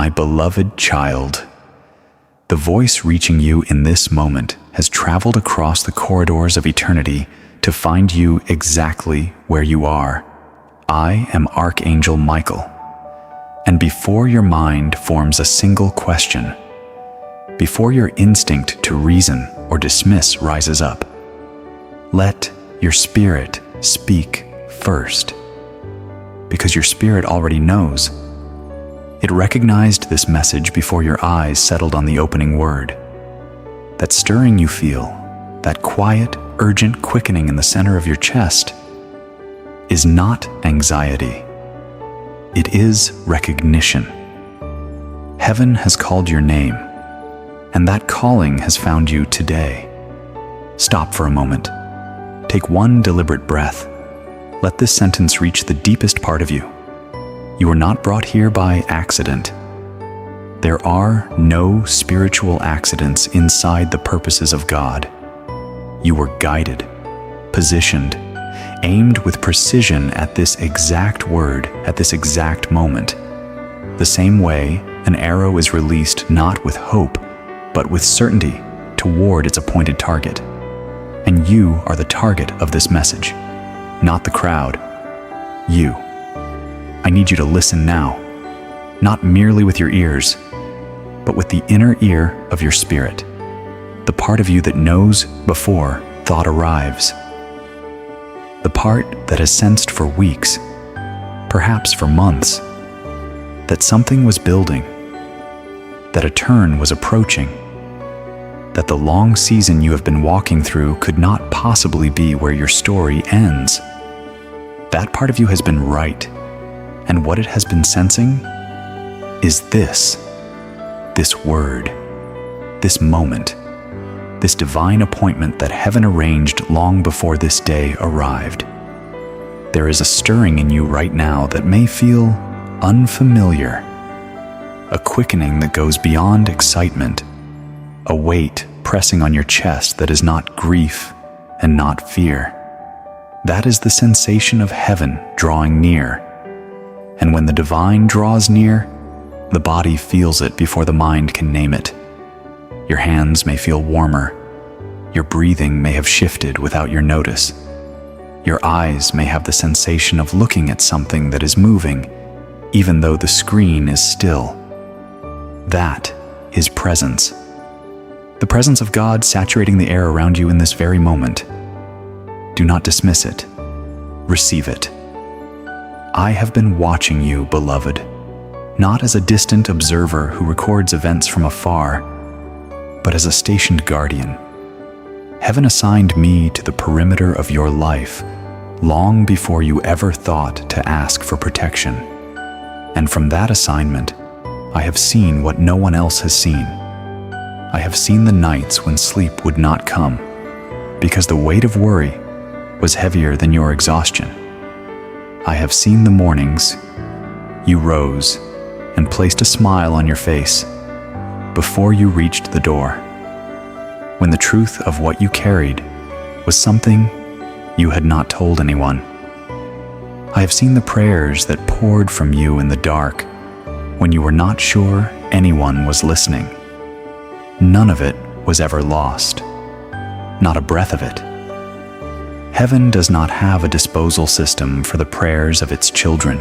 My beloved child, the voice reaching you in this moment has traveled across the corridors of eternity to find you exactly where you are. I am Archangel Michael, and before your mind forms a single question, before your instinct to reason or dismiss rises up, let your spirit speak first, because your spirit already knows. It recognized this message before your eyes settled on the opening word. That stirring you feel, that quiet, urgent quickening in the center of your chest, is not anxiety. It is recognition. Heaven has called your name, and that calling has found you today. Stop for a moment. Take one deliberate breath. Let this sentence reach the deepest part of you. You were not brought here by accident. There are no spiritual accidents inside the purposes of God. You were guided, positioned, aimed with precision at this exact word, at this exact moment. The same way an arrow is released not with hope, but with certainty toward its appointed target. And you are the target of this message, not the crowd. You. I need you to listen now, not merely with your ears, but with the inner ear of your spirit, the part of you that knows before thought arrives, the part that has sensed for weeks, perhaps for months, that something was building, that a turn was approaching, that the long season you have been walking through could not possibly be where your story ends. That part of you has been right, and what it has been sensing is this word, this moment, this divine appointment that heaven arranged long before this day arrived. There is a stirring in you right now that may feel unfamiliar, a quickening that goes beyond excitement, a weight pressing on your chest that is not grief and not fear. That is the sensation of heaven drawing near. And when the divine draws near, the body feels it before the mind can name it. Your hands may feel warmer. Your breathing may have shifted without your notice. Your eyes may have the sensation of looking at something that is moving, even though the screen is still. That is presence. The presence of God saturating the air around you in this very moment. Do not dismiss it. Receive it. I have been watching you, beloved, not as a distant observer who records events from afar, but as a stationed guardian. Heaven assigned me to the perimeter of your life long before you ever thought to ask for protection. And from that assignment, I have seen what no one else has seen. I have seen the nights when sleep would not come, because the weight of worry was heavier than your exhaustion. I have seen the mornings you rose and placed a smile on your face before you reached the door, when the truth of what you carried was something you had not told anyone. I have seen the prayers that poured from you in the dark when you were not sure anyone was listening. None of it was ever lost, not a breath of it. Heaven does not have a disposal system for the prayers of its children.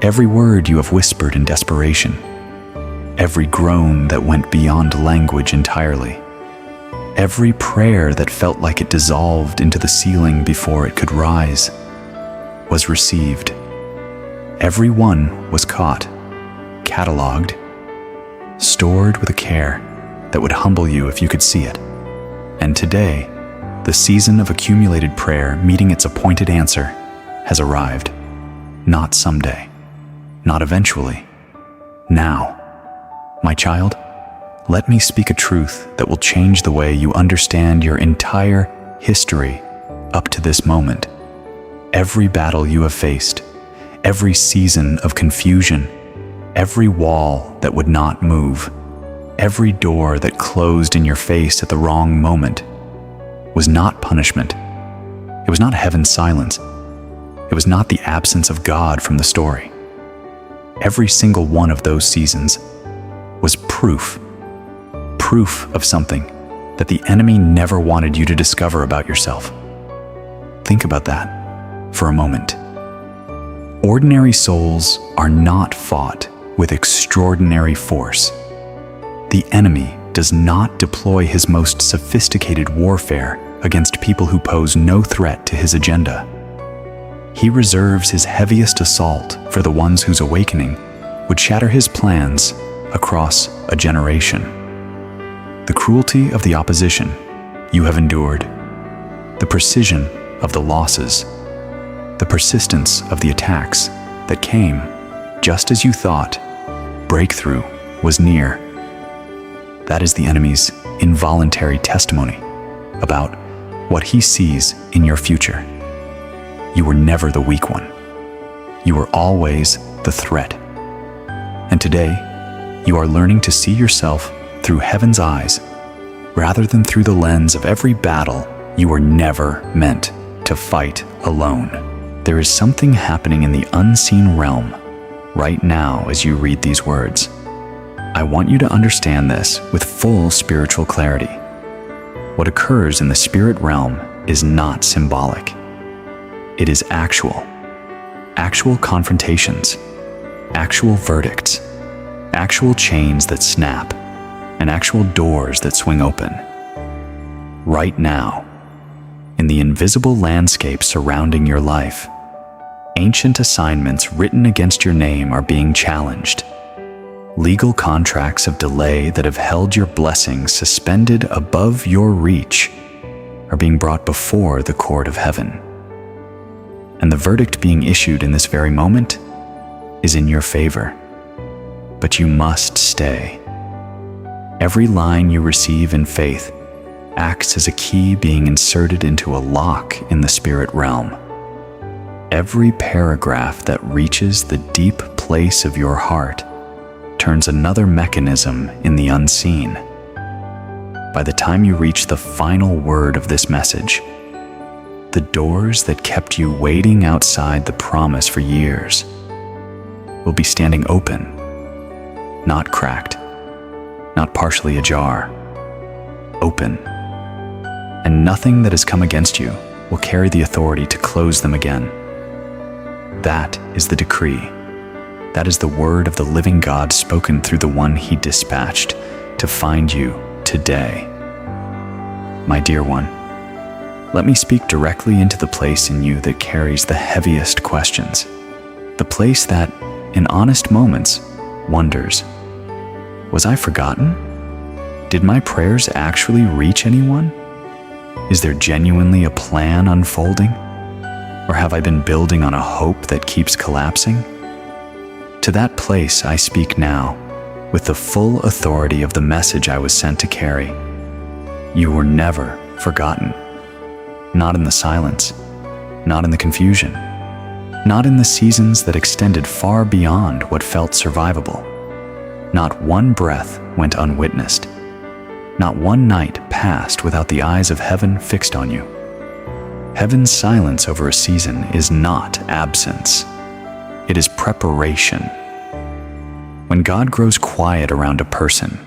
Every word you have whispered in desperation, every groan that went beyond language entirely, every prayer that felt like it dissolved into the ceiling before it could rise, was received. Every one was caught, cataloged, stored with a care that would humble you if you could see it. And today, the season of accumulated prayer meeting its appointed answer has arrived. Not someday, not eventually, now. My child, let me speak a truth that will change the way you understand your entire history up to this moment. Every battle you have faced, every season of confusion, every wall that would not move, every door that closed in your face at the wrong moment, was not punishment. It was not heaven's silence. It was not the absence of God from the story. every single one of those seasons was proof of something that the enemy never wanted you to discover about yourself. Think about that for a moment. Ordinary souls are not fought with extraordinary force. The enemy does not deploy his most sophisticated warfare against people who pose no threat to his agenda. He reserves his heaviest assault for the ones whose awakening would shatter his plans across a generation. The cruelty of the opposition you have endured, the precision of the losses, the persistence of the attacks that came just as you thought breakthrough was near. That is the enemy's involuntary testimony about what he sees in your future. You were never the weak one. You were always the threat. And today, you are learning to see yourself through heaven's eyes rather than through the lens of every battle you were never meant to fight alone. There is something happening in the unseen realm right now as you read these words. I want you to understand this with full spiritual clarity. What occurs in the spirit realm is not symbolic. It is actual confrontations, actual verdicts, actual chains that snap, and actual doors that swing open. Right now, in the invisible landscape surrounding your life, ancient assignments written against your name are being challenged. Legal contracts of delay that have held your blessings suspended above your reach are being brought before the court of heaven. And the verdict being issued in this very moment is in your favor. But you must stay. Every line you receive in faith acts as a key being inserted into a lock in the spirit realm. Every paragraph that reaches the deep place of your heart turns another mechanism in the unseen. By the time you reach the final word of this message, the doors that kept you waiting outside the promise for years will be standing open, not cracked, not partially ajar, open. And nothing that has come against you will carry the authority to close them again. That is the decree. That is the word of the living God spoken through the one he dispatched to find you today. My dear one, let me speak directly into the place in you that carries the heaviest questions, the place that, in honest moments, wonders, was I forgotten? Did my prayers actually reach anyone? Is there genuinely a plan unfolding? Or have I been building on a hope that keeps collapsing? To that place I speak now, with the full authority of the message I was sent to carry. You were never forgotten. Not in the silence, not in the confusion, not in the seasons that extended far beyond what felt survivable. Not one breath went unwitnessed. Not one night passed without the eyes of heaven fixed on you. Heaven's silence over a season is not absence. It is preparation. When God grows quiet around a person,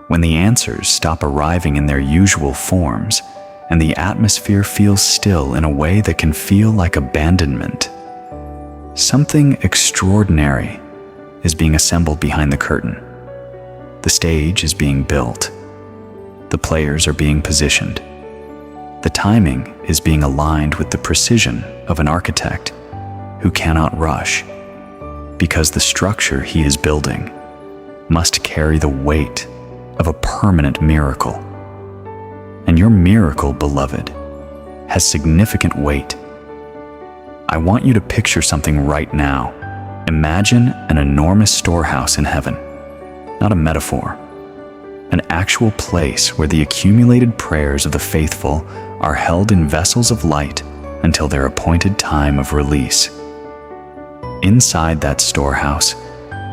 when the answers stop arriving in their usual forms, and the atmosphere feels still in a way that can feel like abandonment, something extraordinary is being assembled behind the curtain. The stage is being built. The players are being positioned. The timing is being aligned with the precision of an architect who cannot rush, because the structure he is building must carry the weight of a permanent miracle. And your miracle, beloved, has significant weight. I want you to picture something right now. Imagine an enormous storehouse in heaven, not a metaphor, an actual place where the accumulated prayers of the faithful are held in vessels of light until their appointed time of release. Inside that storehouse,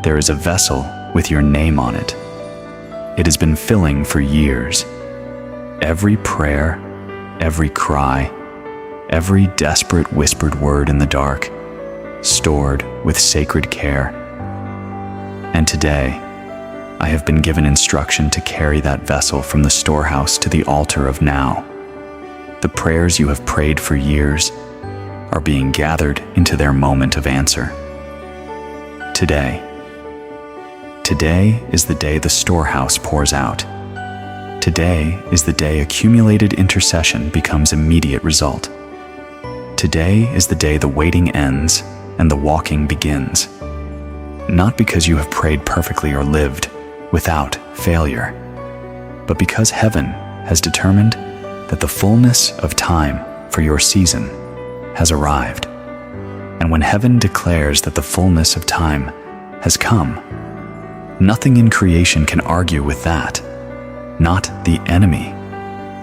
there is a vessel with your name on it. It has been filling for years. Every prayer, every cry, every desperate whispered word in the dark, stored with sacred care, And today, I have been given instruction to carry that vessel from the storehouse to the altar of now. The prayers you have prayed for years are being gathered into their moment of answer. Today is the day the storehouse pours out. Today is the day accumulated intercession becomes immediate result. Today is the day the waiting ends and the walking begins. Not because you have prayed perfectly or lived without failure, but because heaven has determined that the fullness of time for your season has arrived. And when heaven declares that the fullness of time has come, nothing in creation can argue with that. Not the enemy,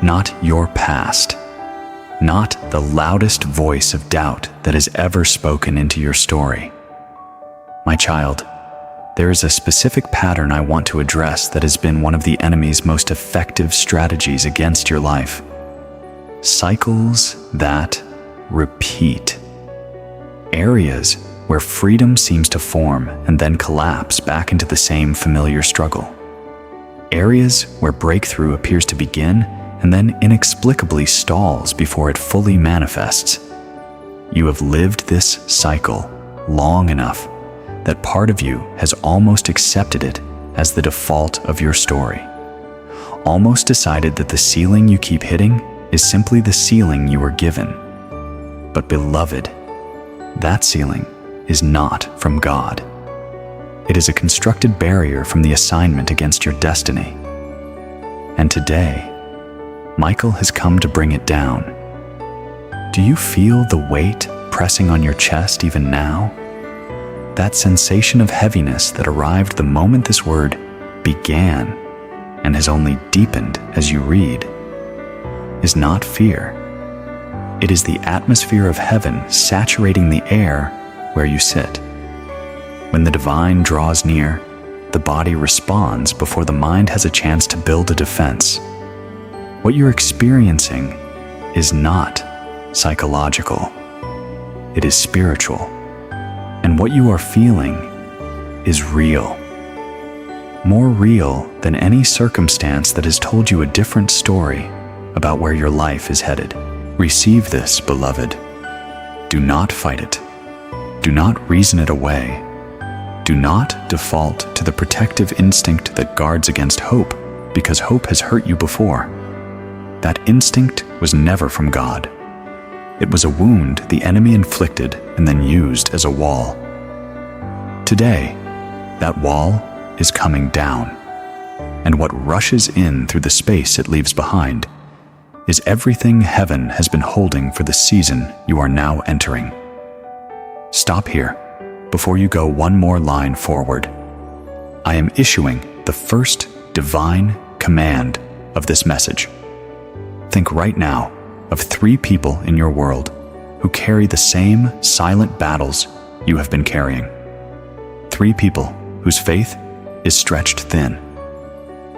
not your past, not the loudest voice of doubt that has ever spoken into your story. My child, there is a specific pattern I want to address that has been one of the enemy's most effective strategies against your life. Cycles that repeat. Areas where freedom seems to form and then collapse back into the same familiar struggle. Areas where breakthrough appears to begin and then inexplicably stalls before it fully manifests. You have lived this cycle long enough that part of you has almost accepted it as the default of your story. Almost decided that the ceiling you keep hitting is simply the ceiling you were given. But beloved, that ceiling is not from God. It is a constructed barrier from the assignment against your destiny. And today, Michael has come to bring it down. Do you feel the weight pressing on your chest even now? That sensation of heaviness that arrived the moment this word began and has only deepened as you read is not fear. It is the atmosphere of heaven saturating the air where you sit. When the divine draws near, the body responds before the mind has a chance to build a defense. What you're experiencing is not psychological. It is spiritual. And what you are feeling is real. More real than any circumstance that has told you a different story about where your life is headed. Receive this, beloved. Do not fight it. Do not reason it away. Do not default to the protective instinct that guards against hope, because hope has hurt you before. That instinct was never from God. It was a wound the enemy inflicted and then used as a wall. Today, that wall is coming down, and what rushes in through the space it leaves behind is everything heaven has been holding for the season you are now entering. Stop here before you go one more line forward. I am issuing the first divine command of this message. Think right now of 3 people in your world who carry the same silent battles you have been carrying. 3 people whose faith is stretched thin.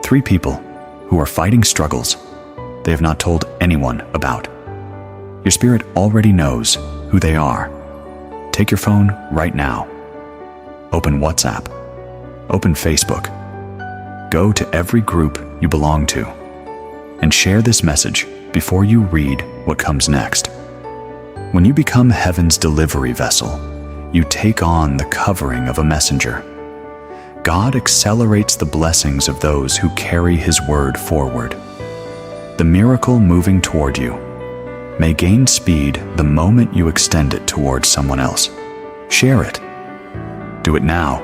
3 people who are fighting struggles they have not told anyone about. Your spirit already knows who they are. Take your phone right now. Open WhatsApp. Open Facebook. Go to every group you belong to and share this message before you read what comes next. When you become heaven's delivery vessel, you take on the covering of a messenger. God accelerates the blessings of those who carry His word forward. The miracle moving toward you may gain speed the moment you extend it towards someone else. Share it. Do it now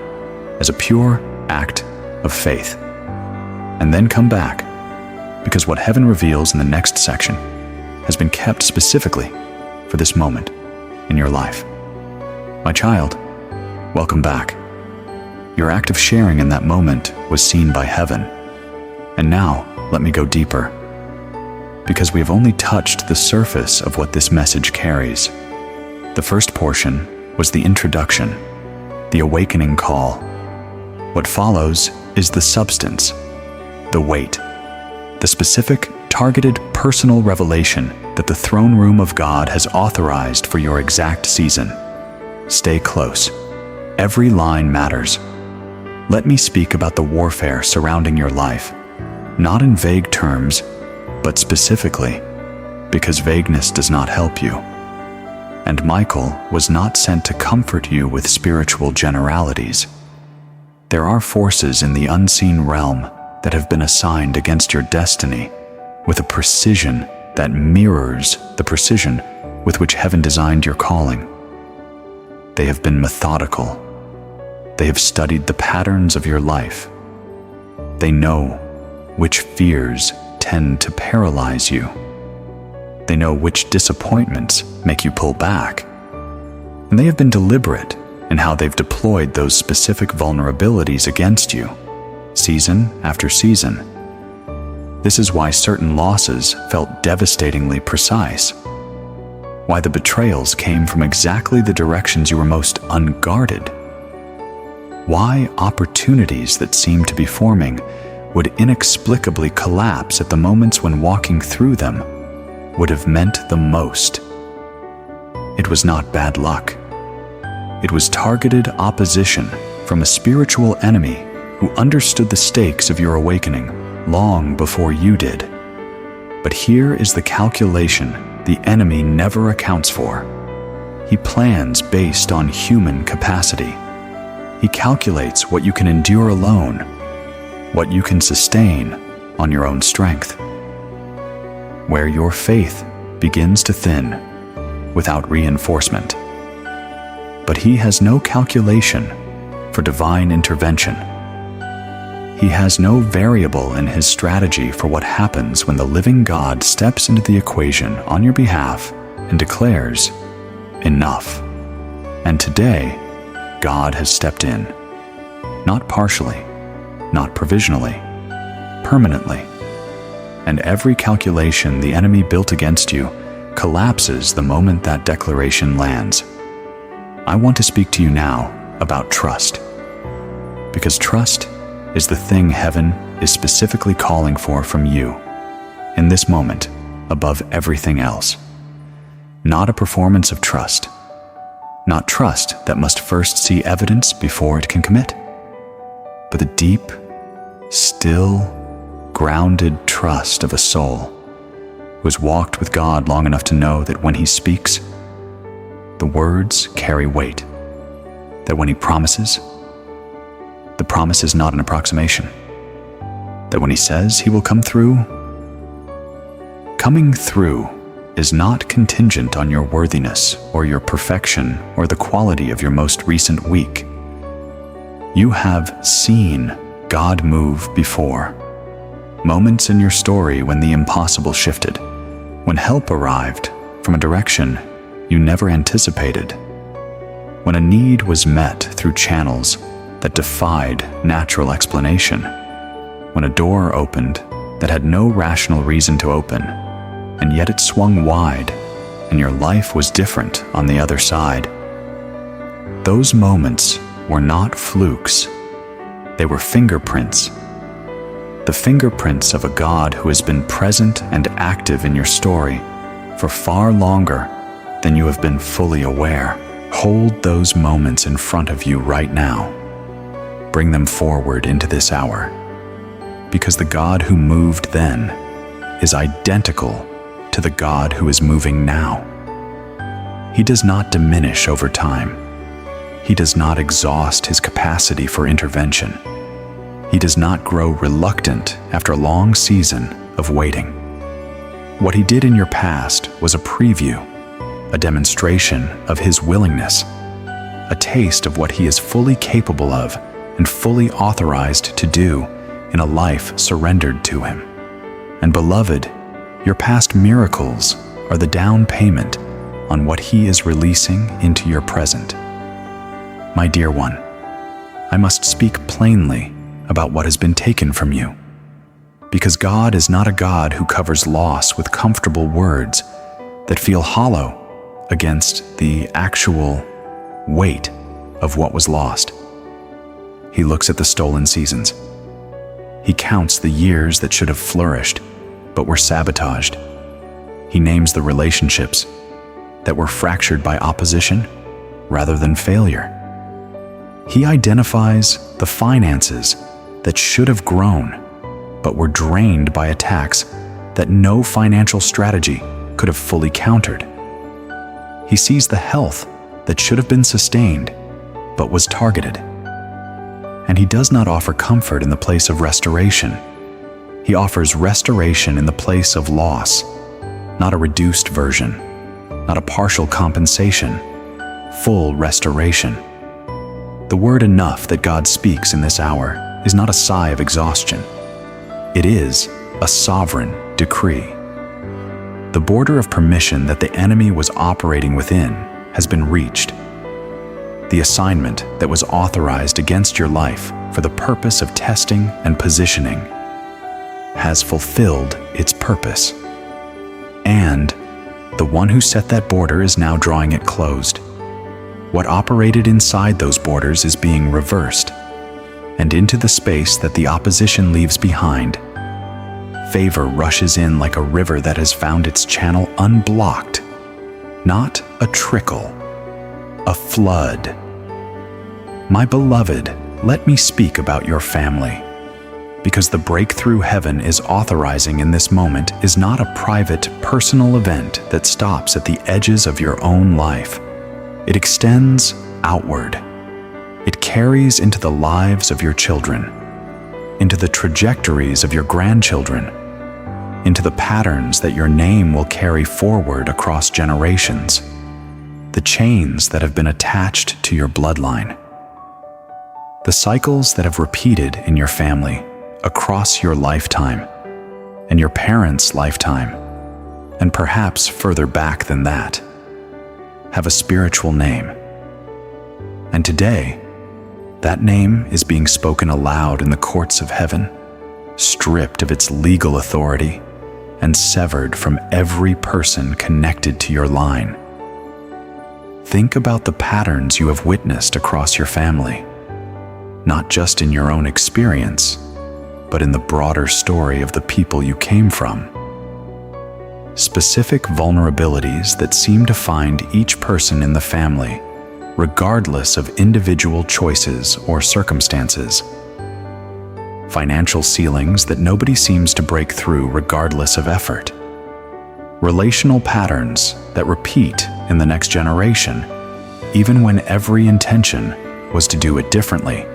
as a pure act of faith. And then come back, because what heaven reveals in the next section has been kept specifically for this moment in your life. My child, welcome back. Your act of sharing in that moment was seen by heaven. And now, let me go deeper, because we have only touched the surface of what this message carries. The first portion was the introduction, the awakening call. What follows is the substance, the weight, the specific, targeted personal revelation that the throne room of God has authorized for your exact season. Stay close. Every line matters. let me speak about the warfare surrounding your life, not in vague terms, but specifically, because vagueness does not help you. And Michael was not sent to comfort you with spiritual generalities. There are forces in the unseen realm that have been assigned against your destiny with a precision that mirrors the precision with which heaven designed your calling. They have been methodical. They have studied the patterns of your life. They know which fears tend to paralyze you. They know which disappointments make you pull back. And they have been deliberate in how they've deployed those specific vulnerabilities against you, season after season. This is why certain losses felt devastatingly precise, why the betrayals came from exactly the directions you were most unguarded, why opportunities that seemed to be forming would inexplicably collapse at the moments when walking through them would have meant the most. It was not bad luck. It was targeted opposition from a spiritual enemy who understood the stakes of your awakening long before you did. But here is the calculation the enemy never accounts for. He plans based on human capacity. He calculates what you can endure alone, what you can sustain on your own strength. Where your faith begins to thin without reinforcement. But he has no calculation for divine intervention. He has no variable in his strategy for what happens when the living God steps into the equation on your behalf and declares, "Enough." And today, God has stepped in, not partially, not provisionally, permanently. And every calculation the enemy built against you collapses the moment that declaration lands. I want to speak to you now about trust, because trust is the thing heaven is specifically calling for from you in this moment above everything else. Not a performance of trust, not trust that must first see evidence before it can commit, but the deep, still, grounded trust of a soul who has walked with God long enough to know that when he speaks, the words carry weight, that when he promises, the promise is not an approximation, that when he says he will come through, coming through is not contingent on your worthiness or your perfection or the quality of your most recent week. You have seen God move before. Moments in your story when the impossible shifted, when help arrived from a direction you never anticipated, when a need was met through channels that defied natural explanation, when a door opened that had no rational reason to open, and yet it swung wide, and your life was different on the other side. Those moments were not flukes. They were fingerprints. The fingerprints of a God who has been present and active in your story for far longer than you have been fully aware. Hold those moments in front of you right now. Bring them forward into this hour, because the God who moved then is identical to the God who is moving now. He does not diminish over time. He does not exhaust his capacity for intervention. He does not grow reluctant after a long season of waiting. What he did in your past was a preview, a demonstration of his willingness, a taste of what he is fully capable of and fully authorized to do in a life surrendered to him. And beloved, your past miracles are the down payment on what he is releasing into your present. My dear one, I must speak plainly about what has been taken from you, because God is not a God who covers loss with comfortable words that feel hollow against the actual weight of what was lost. He looks at the stolen seasons. He counts the years that should have flourished but were sabotaged. He names the relationships that were fractured by opposition rather than failure. He identifies the finances that should have grown, but were drained by attacks that no financial strategy could have fully countered. He sees the health that should have been sustained, but was targeted. And he does not offer comfort in the place of restoration. He offers restoration in the place of loss, not a reduced version, not a partial compensation, full restoration. The word enough that God speaks in this hour is not a sigh of exhaustion. It is a sovereign decree. The border of permission that the enemy was operating within has been reached. The assignment that was authorized against your life for the purpose of testing and positioning has fulfilled its purpose. And the one who set that border is now drawing it closed. What operated inside those borders is being reversed, and into the space that the opposition leaves behind, favor rushes in like a river that has found its channel unblocked, not a trickle, a flood. My beloved, let me speak about your family, because the breakthrough heaven is authorizing in this moment is not a private, personal event that stops at the edges of your own life. It extends outward. It carries into the lives of your children, into the trajectories of your grandchildren, into the patterns that your name will carry forward across generations, the chains that have been attached to your bloodline, the cycles that have repeated in your family across your lifetime and your parents' lifetime, and perhaps further back than that, have a spiritual name. And today, that name is being spoken aloud in the courts of heaven, stripped of its legal authority and severed from every person connected to your line. Think about the patterns you have witnessed across your family, not just in your own experience, but in the broader story of the people you came from. Specific vulnerabilities that seem to find each person in the family, regardless of individual choices or circumstances. Financial ceilings that nobody seems to break through regardless of effort. Relational patterns that repeat in the next generation, even when every intention was to do it differently.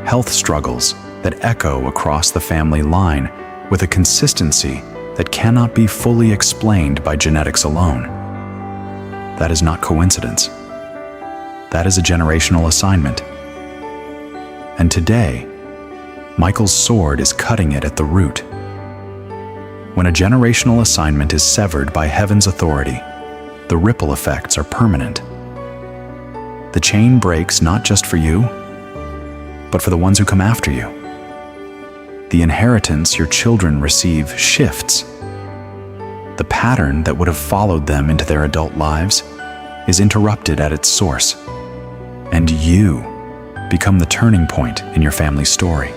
Health struggles that echo across the family line with a consistency that cannot be fully explained by genetics alone. That is not coincidence. That is a generational assignment. And today, Michael's sword is cutting it at the root. When a generational assignment is severed by heaven's authority, the ripple effects are permanent. The chain breaks not just for you, but for the ones who come after you. The inheritance your children receive shifts. The pattern that would have followed them into their adult lives is interrupted at its source, and you become the turning point in your family's story,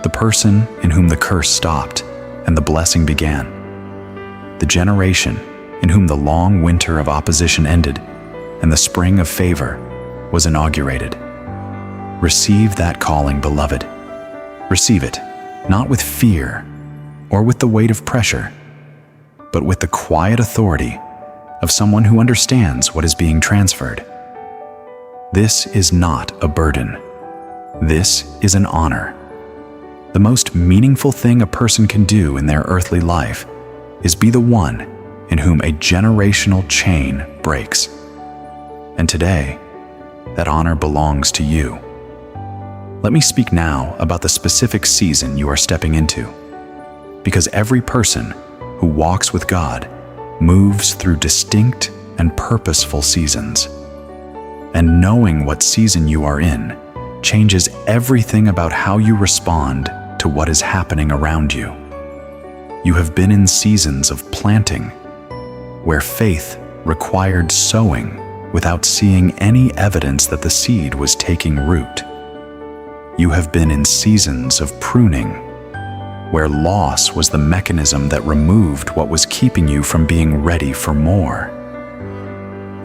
the person in whom the curse stopped and the blessing began, the generation in whom the long winter of opposition ended and the spring of favor was inaugurated. Receive that calling, beloved. Receive it, not with fear or with the weight of pressure, but with the quiet authority of someone who understands what is being transferred. This is not a burden. This is an honor. The most meaningful thing a person can do in their earthly life is be the one in whom a generational chain breaks. And today, that honor belongs to you. Let me speak now about the specific season you are stepping into, because every person who walks with God moves through distinct and purposeful seasons. And knowing what season you are in changes everything about how you respond to what is happening around you. You have been in seasons of planting, where faith required sowing without seeing any evidence that the seed was taking root. You have been in seasons of pruning, where loss was the mechanism that removed what was keeping you from being ready for more.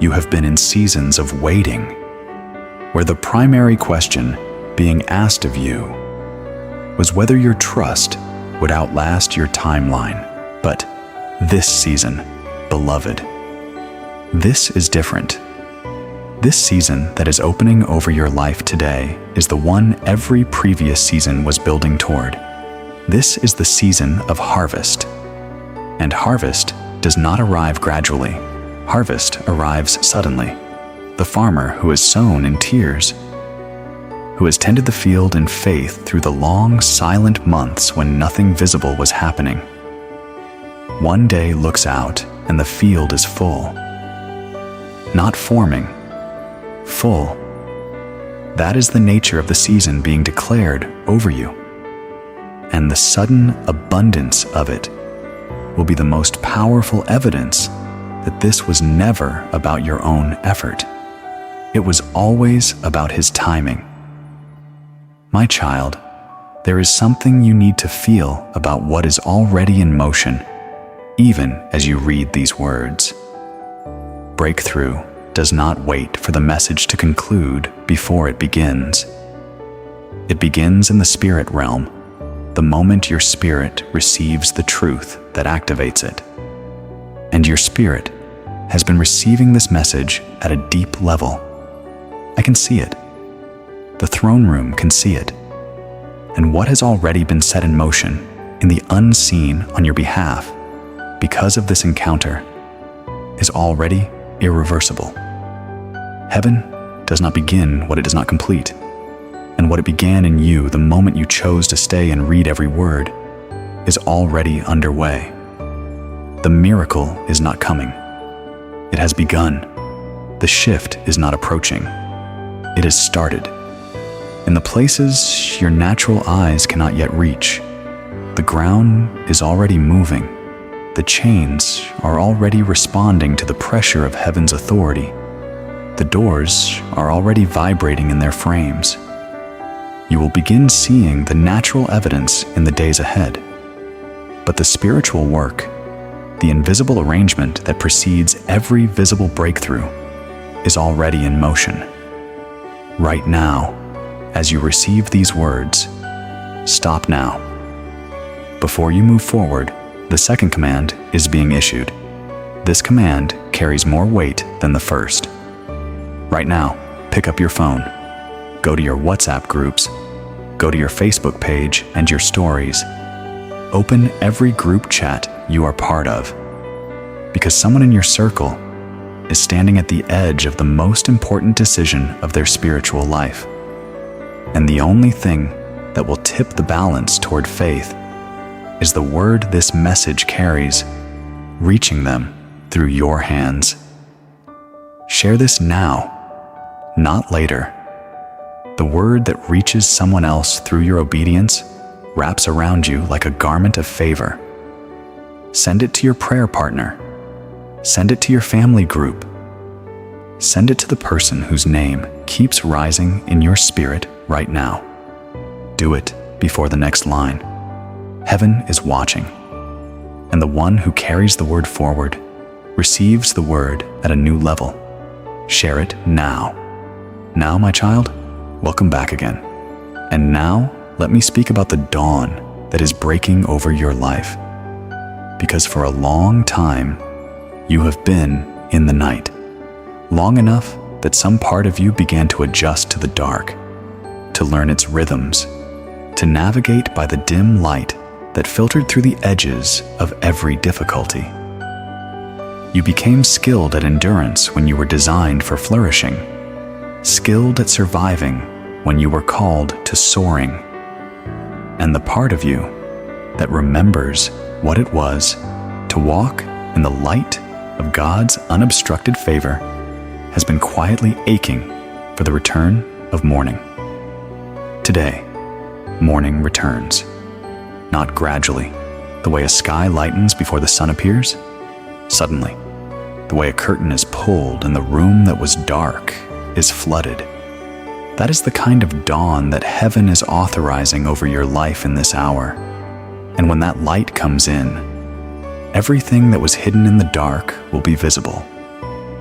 You have been in seasons of waiting, where the primary question being asked of you was whether your trust would outlast your timeline. But this season, beloved, this is different. This season that is opening over your life today is the one every previous season was building toward. This is the season of harvest. And harvest does not arrive gradually. Harvest arrives suddenly. The farmer who has sown in tears, who has tended the field in faith through the long, silent months when nothing visible was happening, one day looks out and the field is full. Not forming, full. That is the nature of the season being declared over you. And the sudden abundance of it will be the most powerful evidence that this was never about your own effort. It was always about His timing. My child, there is something you need to feel about what is already in motion, even as you read these words. Breakthrough does not wait for the message to conclude before it begins. It begins in the spirit realm, the moment your spirit receives the truth that activates it. And your spirit has been receiving this message at a deep level. I can see it. The throne room can see it. And what has already been set in motion in the unseen on your behalf because of this encounter is already irreversible. Heaven does not begin what it does not complete, and what it began in you the moment you chose to stay and read every word is already underway. The miracle is not coming. It has begun. The shift is not approaching. It has started. In the places your natural eyes cannot yet reach, the ground is already moving. The chains are already responding to the pressure of heaven's authority. The doors are already vibrating in their frames. You will begin seeing the natural evidence in the days ahead. But the spiritual work, the invisible arrangement that precedes every visible breakthrough, is already in motion. Right now, as you receive these words, stop now. Before you move forward, the second command is being issued. This command carries more weight than the first. Right now, pick up your phone, go to your WhatsApp groups, go to your Facebook page and your stories. Open every group chat you are part of, because someone in your circle is standing at the edge of the most important decision of their spiritual life. And the only thing that will tip the balance toward faith is the word this message carries, reaching them through your hands. Share this now, not later. The word that reaches someone else through your obedience wraps around you like a garment of favor. Send it to your prayer partner. Send it to your family group. Send it to the person whose name keeps rising in your spirit right now. Do it before the next line. Heaven is watching, and the one who carries the word forward receives the word at a new level. Share it now. Now, my child, welcome back again. And now, let me speak about the dawn that is breaking over your life. Because for a long time, you have been in the night. Long enough that some part of you began to adjust to the dark, to learn its rhythms, to navigate by the dim light that filtered through the edges of every difficulty. You became skilled at endurance when you were designed for flourishing, skilled at surviving when you were called to soaring. And the part of you that remembers what it was to walk in the light of God's unobstructed favor has been quietly aching for the return of morning. Today, morning returns. Not gradually, the way a sky lightens before the sun appears. Suddenly, the way a curtain is pulled and the room that was dark is flooded. That is the kind of dawn that heaven is authorizing over your life in this hour. And when that light comes in, everything that was hidden in the dark will be visible.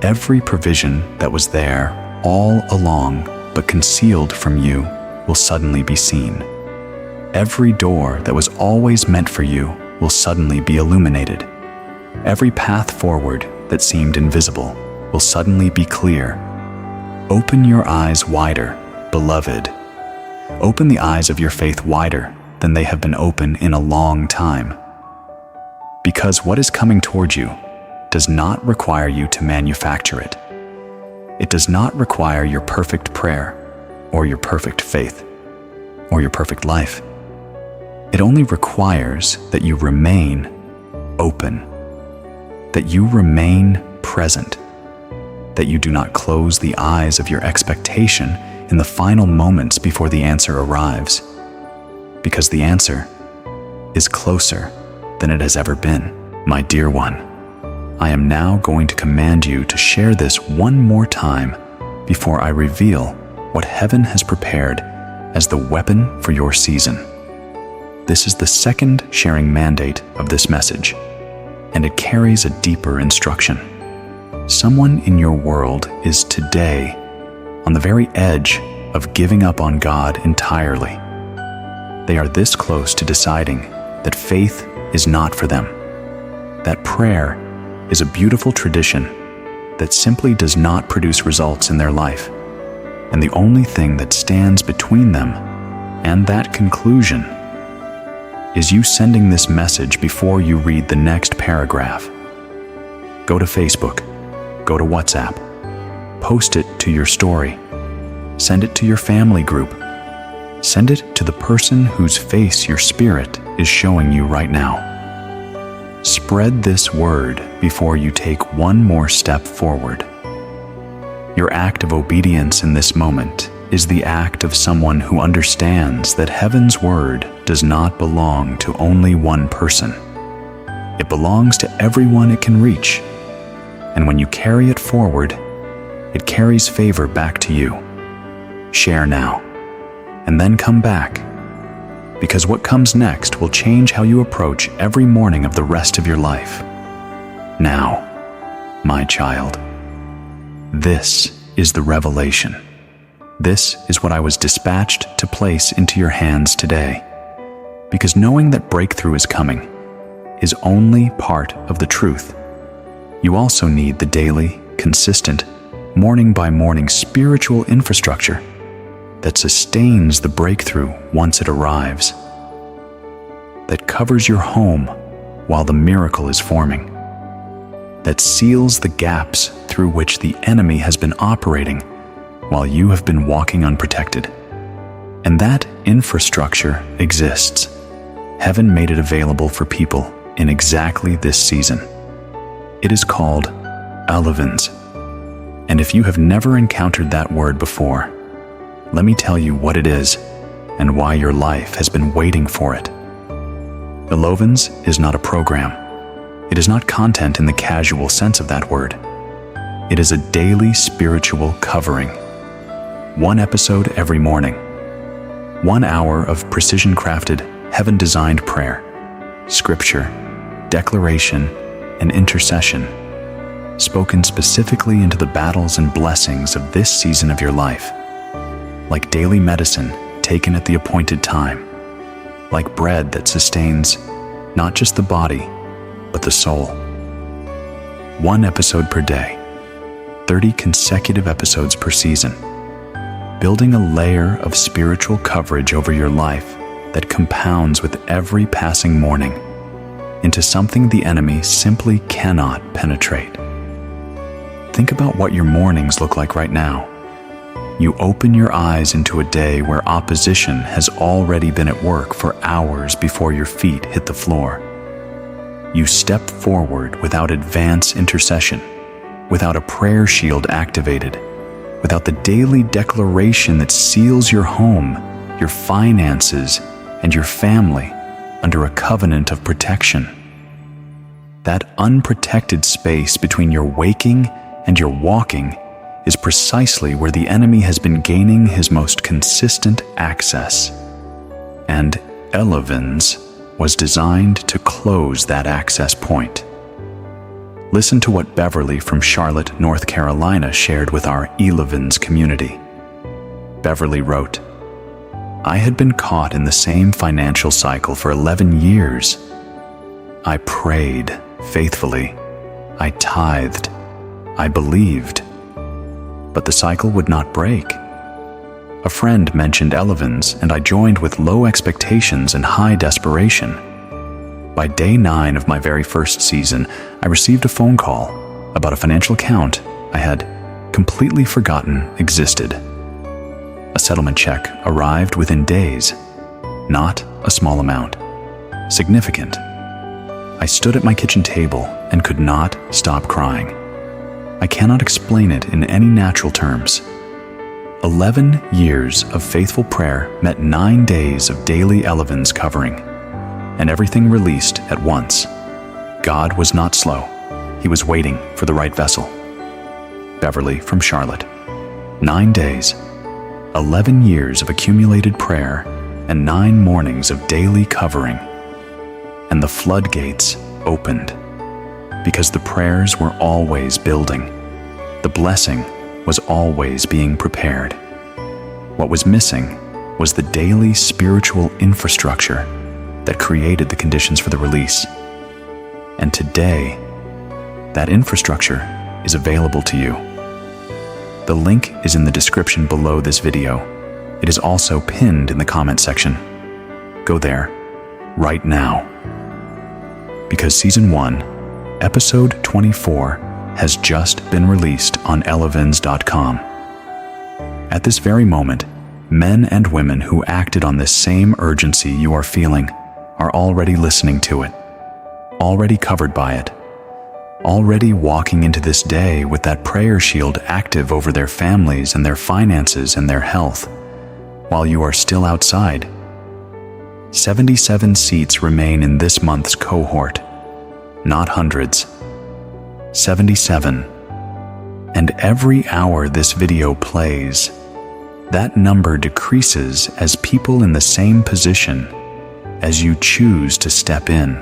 Every provision that was there all along but concealed from you will suddenly be seen. Every door that was always meant for you will suddenly be illuminated. Every path forward that seemed invisible will suddenly be clear. Open your eyes wider, beloved. Open the eyes of your faith wider than they have been open in a long time. Because what is coming toward you does not require you to manufacture it. It does not require your perfect prayer, or your perfect faith, or your perfect life. It only requires that you remain open, that you remain present, that you do not close the eyes of your expectation in the final moments before the answer arrives, because the answer is closer than it has ever been. My dear one, I am now going to command you to share this one more time before I reveal what heaven has prepared as the weapon for your season. This is the second sharing mandate of this message, and it carries a deeper instruction. Someone in your world is today on the very edge of giving up on God entirely. They are this close to deciding that faith is not for them, that prayer is a beautiful tradition that simply does not produce results in their life, and the only thing that stands between them and that conclusion is you sending this message before you read the next paragraph. Go to Facebook, go to WhatsApp, post it to your story, send it to your family group, send it to the person whose face your spirit is showing you right now. Spread this word before you take one more step forward. Your act of obedience in this moment is the act of someone who understands that heaven's word does not belong to only one person. It belongs to everyone it can reach. And when you carry it forward, it carries favor back to you. Share now, and then come back, because what comes next will change how you approach every morning of the rest of your life. Now, my child, this is the revelation. This is what I was dispatched to place into your hands today, because knowing that breakthrough is coming is only part of the truth. You also need the daily, consistent, morning by morning spiritual infrastructure that sustains the breakthrough once it arrives, that covers your home while the miracle is forming, that seals the gaps through which the enemy has been operating while you have been walking unprotected. And that infrastructure exists. Heaven made it available for people in exactly this season. It is called elevens. And if you have never encountered that word before, let me tell you what it is and why your life has been waiting for it. Elevens is not a program. It is not content in the casual sense of that word. It is a daily spiritual covering. One episode every morning. 1 hour of precision-crafted, heaven-designed prayer, scripture, declaration, and intercession, spoken specifically into the battles and blessings of this season of your life, like daily medicine taken at the appointed time, like bread that sustains not just the body, but the soul. 1 episode per day, 30 consecutive episodes per season, building a layer of spiritual coverage over your life that compounds with every passing morning into something the enemy simply cannot penetrate. Think about what your mornings look like right now. You open your eyes into a day where opposition has already been at work for hours before your feet hit the floor. You step forward without advance intercession, without a prayer shield activated, without the daily declaration that seals your home, your finances, and your family under a covenant of protection. That unprotected space between your waking and your walking is precisely where the enemy has been gaining his most consistent access. And Elevens was designed to close that access point. Listen to what Beverly from Charlotte, North Carolina shared with our Elevens community. Beverly wrote. I had been caught in the same financial cycle for 11 years. I prayed faithfully. I tithed. I believed. But the cycle would not break. A friend mentioned Elevens, and I joined with low expectations and high desperation. By day 9 of my very first season, I received a phone call about a financial account I had completely forgotten existed. A settlement check arrived within days. Not a small amount. Significant. I stood at my kitchen table and could not stop crying. I cannot explain it in any natural terms. 11 years of faithful prayer met 9 days of daily Elevens covering, and everything released at once. God was not slow. He was waiting for the right vessel. Beverly from Charlotte. 9 days, 11 years of accumulated prayer, and 9 mornings of daily covering. And the floodgates opened, because the prayers were always building. The blessing was always being prepared. What was missing was the daily spiritual infrastructure that created the conditions for the release. And today, that infrastructure is available to you. The link is in the description below this video. It is also pinned in the comment section. Go there right now. Because Season 1, Episode 24 has just been released on elevens.com. At this very moment, men and women who acted on this same urgency you are feeling are already listening to it, already covered by it, already walking into this day with that prayer shield active over their families and their finances and their health, while you are still outside. 77 seats remain in this month's cohort, not hundreds. 77. And every hour this video plays, that number decreases as people in the same position as you choose to step in.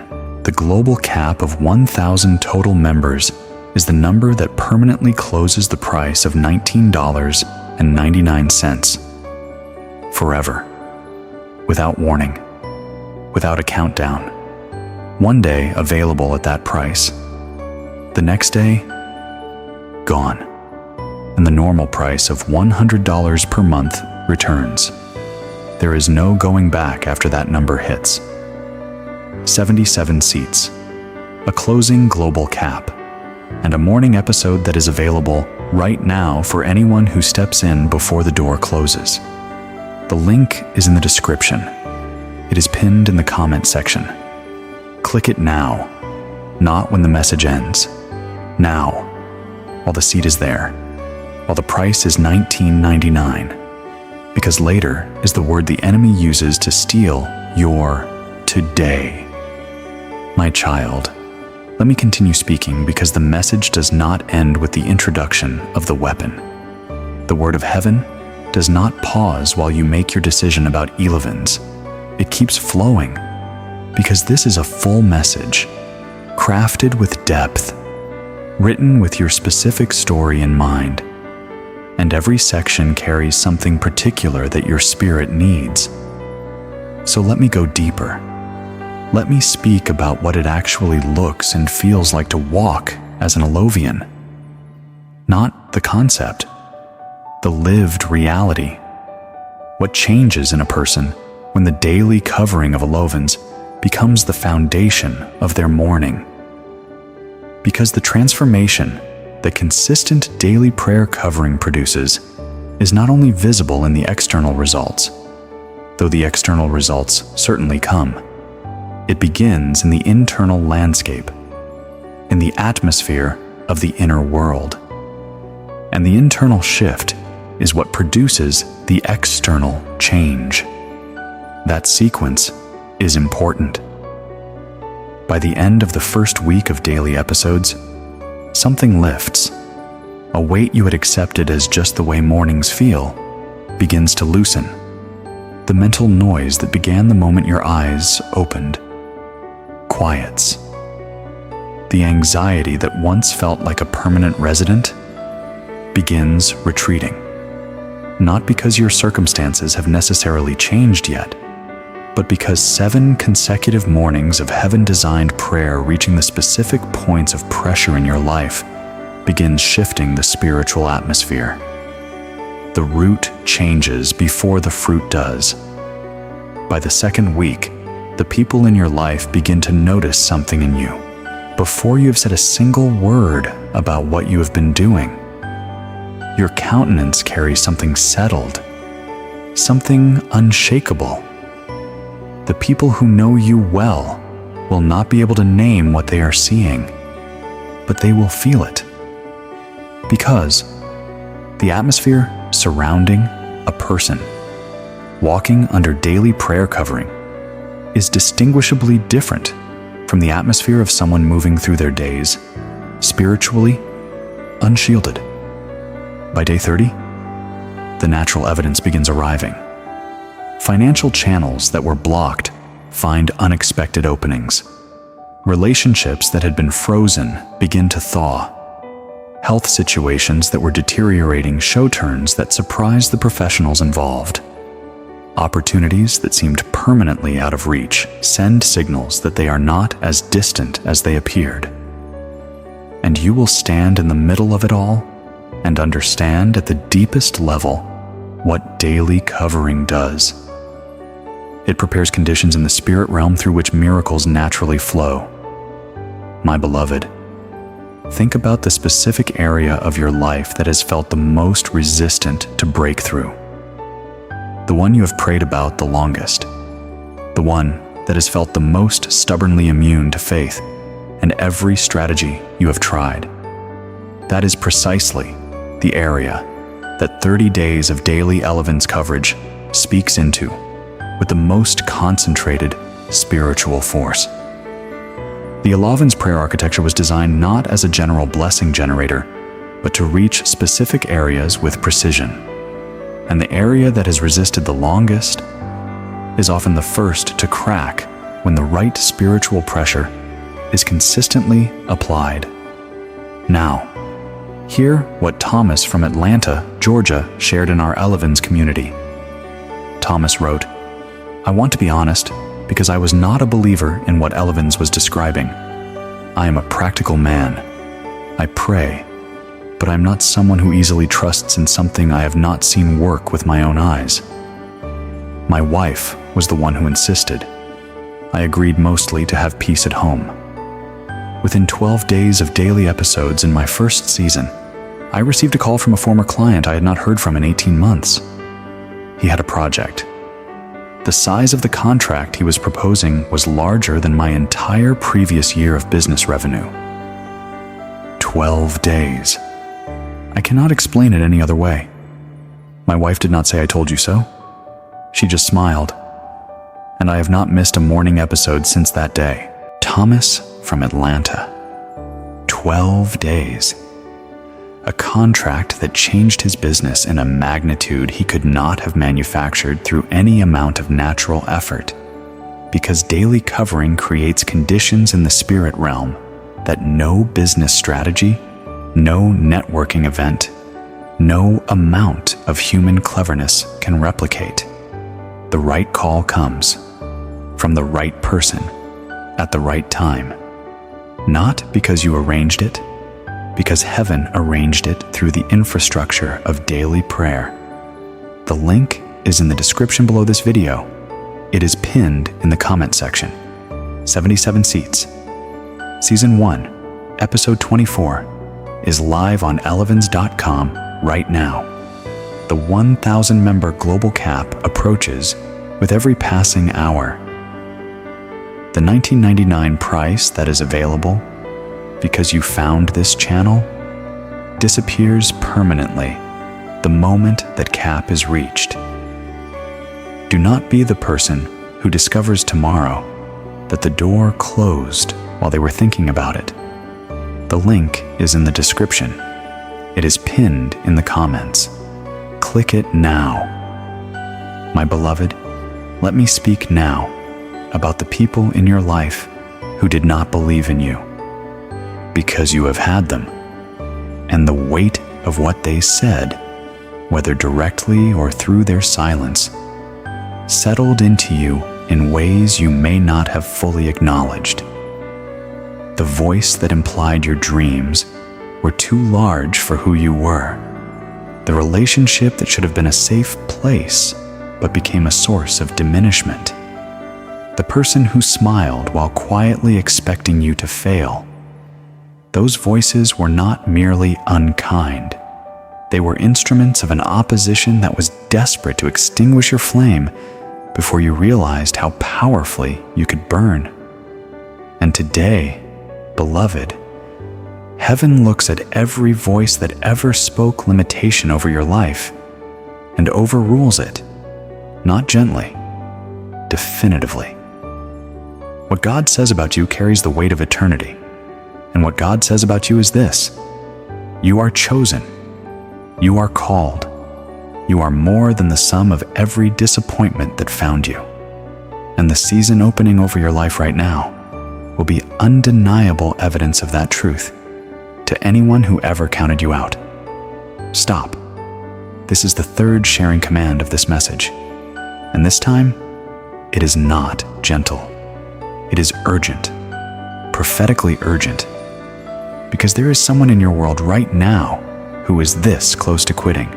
The global cap of 1,000 total members is the number that permanently closes the price of $19.99. Forever. Without warning. Without a countdown. One day available at that price. The next day, gone. And the normal price of $100 per month returns. There is no going back after that number hits. 77 seats, a closing global cap, and a morning episode that is available right now for anyone who steps in before the door closes. The link is in the description. It is pinned in the comment section. Click it now, not when the message ends. Now, while the seat is there, while the price is $19.99, because later is the word the enemy uses to steal your today. My child, let me continue speaking because the message does not end with the introduction of the weapon. The word of heaven does not pause while you make your decision about Elevens. It keeps flowing because this is a full message, crafted with depth, written with your specific story in mind, and every section carries something particular that your spirit needs. So let me go deeper. Let me speak about what it actually looks and feels like to walk as an Elovian. Not the concept, the lived reality. What changes in a person when the daily covering of Elovens becomes the foundation of their morning. Because the transformation that consistent daily prayer covering produces is not only visible in the external results, though the external results certainly come. It begins in the internal landscape, in the atmosphere of the inner world. And the internal shift is what produces the external change. That sequence is important. By the end of the first week of daily episodes, something lifts. A weight you had accepted as just the way mornings feel begins to loosen. The mental noise that began the moment your eyes opened quiets. The anxiety that once felt like a permanent resident begins retreating. not because your circumstances have necessarily changed yet, but because 7 consecutive mornings of heaven-designed prayer reaching the specific points of pressure in your life begins shifting the spiritual atmosphere. The root changes before the fruit does. By the second week, the people in your life begin to notice something in you before you have said a single word about what you have been doing. Your countenance carries something settled, something unshakable. The people who know you well will not be able to name what they are seeing, but they will feel it. Because the atmosphere surrounding a person walking under daily prayer covering is distinguishably different from the atmosphere of someone moving through their days spiritually unshielded. By day 30, the natural evidence begins arriving. Financial channels that were blocked find unexpected openings. Relationships that had been frozen begin to thaw. Health situations that were deteriorating show turns that surprise the professionals involved. Opportunities that seemed permanently out of reach send signals that they are not as distant as they appeared. And you will stand in the middle of it all and understand at the deepest level what daily covering does. It prepares conditions in the spirit realm through which miracles naturally flow. My beloved, think about the specific area of your life that has felt the most resistant to breakthrough. The one you have prayed about the longest. The one that has felt the most stubbornly immune to faith and every strategy you have tried. That is precisely the area that 30 days of daily Elevens coverage speaks into with the most concentrated spiritual force. The Elevens prayer architecture was designed not as a general blessing generator, but to reach specific areas with precision. And the area that has resisted the longest is often the first to crack when the right spiritual pressure is consistently applied. Now, hear what Thomas from Atlanta, Georgia, shared in our Elevens community. Thomas wrote, "I want to be honest because I was not a believer in what Elevens was describing. I am a practical man. I pray, but I am not someone who easily trusts in something I have not seen work with my own eyes. My wife was the one who insisted. I agreed mostly to have peace at home. Within 12 days of daily episodes in my first season, I received a call from a former client I had not heard from in 18 months. He had a project. The size of the contract he was proposing was larger than my entire previous year of business revenue. 12 days. I cannot explain it any other way. My wife did not say I told you so. She just smiled. And I have not missed a morning episode since that day." Thomas from Atlanta. 12 days. A contract that changed his business in a magnitude he could not have manufactured through any amount of natural effort, because daily covering creates conditions in the spirit realm that no business strategy, no networking event, no amount of human cleverness can replicate. The right call comes from the right person at the right time, not because you arranged it, because heaven arranged it through the infrastructure of daily prayer. The link is in the description below this video. It is pinned in the comment section. 77 Seats. Season 1, Episode 24, is live on elevens.com right now. The 1,000-member global cap approaches with every passing hour. The $19.99 price that is available because you found this channel disappears permanently the moment that cap is reached. Do not be the person who discovers tomorrow that the door closed while they were thinking about it. The link is in the description. It is pinned in the comments. Click it now. My beloved, let me speak now about the people in your life who did not believe in you, because you have had them, and the weight of what they said whether directly or through their silence, settled into you in ways you may not have fully acknowledged. The voice that implied your dreams were too large for who you were. The relationship that should have been a safe place but became a source of diminishment. The person who smiled while quietly expecting you to fail. Those voices were not merely unkind. They were instruments of an opposition that was desperate to extinguish your flame before you realized how powerfully you could burn. And today, beloved, heaven looks at every voice that ever spoke limitation over your life and overrules it, not gently, definitively. What God says about you carries the weight of eternity, and what God says about you is this: you are chosen, you are called, you are more than the sum of every disappointment that found you. And the season opening over your life right now will be undeniable evidence of that truth to anyone who ever counted you out. Stop. This is the third sharing command of this message, and this time, it is not gentle. It is urgent, prophetically urgent, because there is someone in your world right now who is this close to quitting.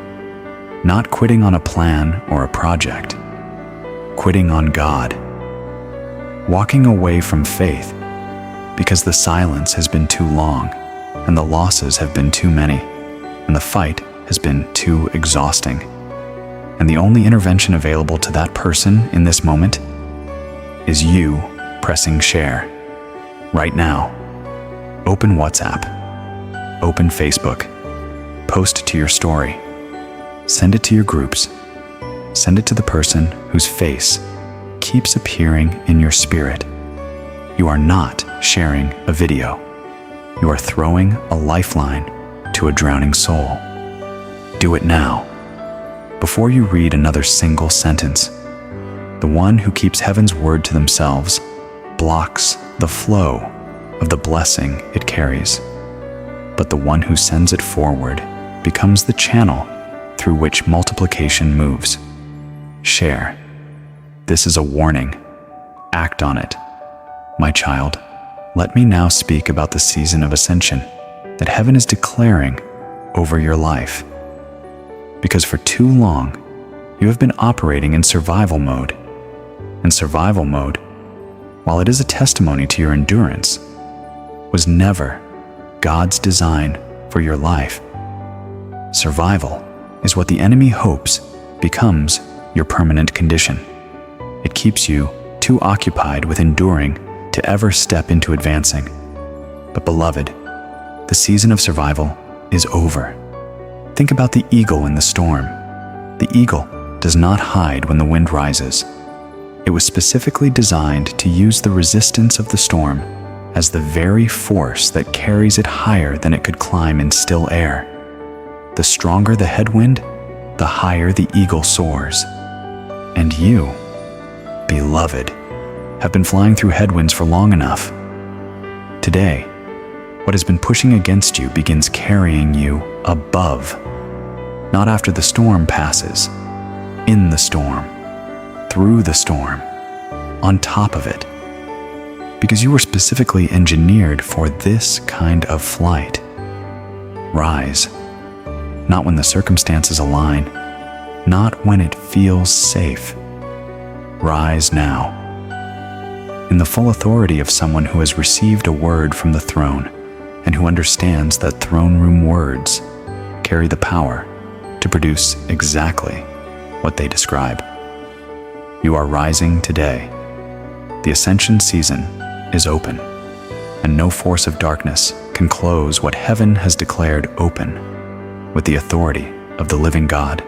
Not quitting on a plan or a project, quitting on God. Walking away from faith because the silence has been too long, and the losses have been too many, and the fight has been too exhausting. And the only intervention available to that person in this moment is you pressing share. Right now, open WhatsApp, open Facebook, post to your story, send it to your groups, send it to the person whose face keeps appearing in your spirit. You are not sharing a video. You are throwing a lifeline to a drowning soul. Do it now, before you read another single sentence. The one who keeps heaven's word to themselves blocks the flow of the blessing it carries, but the one who sends it forward becomes the channel through which multiplication moves. Share. This is a warning. Act on it. My child, let me now speak about the season of ascension that heaven is declaring over your life. Because for too long, you have been operating in survival mode. And survival mode, while it is a testimony to your endurance, was never God's design for your life. Survival is what the enemy hopes becomes your permanent condition. It keeps you too occupied with enduring to ever step into advancing. But beloved, the season of survival is over. Think about the eagle in the storm. The eagle does not hide when the wind rises. It was specifically designed to use the resistance of the storm as the very force that carries it higher than it could climb in still air. The stronger the headwind, the higher the eagle soars. And you, beloved, have been flying through headwinds for long enough. Today, what has been pushing against you begins carrying you above. Not after the storm passes, in the storm, through the storm, on top of it. Because you were specifically engineered for this kind of flight. Rise. Not when the circumstances align, not when it feels safe. Rise now. In the full authority of someone who has received a word from the throne and who understands that throne room words carry the power to produce exactly what they describe. You are rising today. The ascension season is open, and no force of darkness can close what heaven has declared open with the authority of the living God.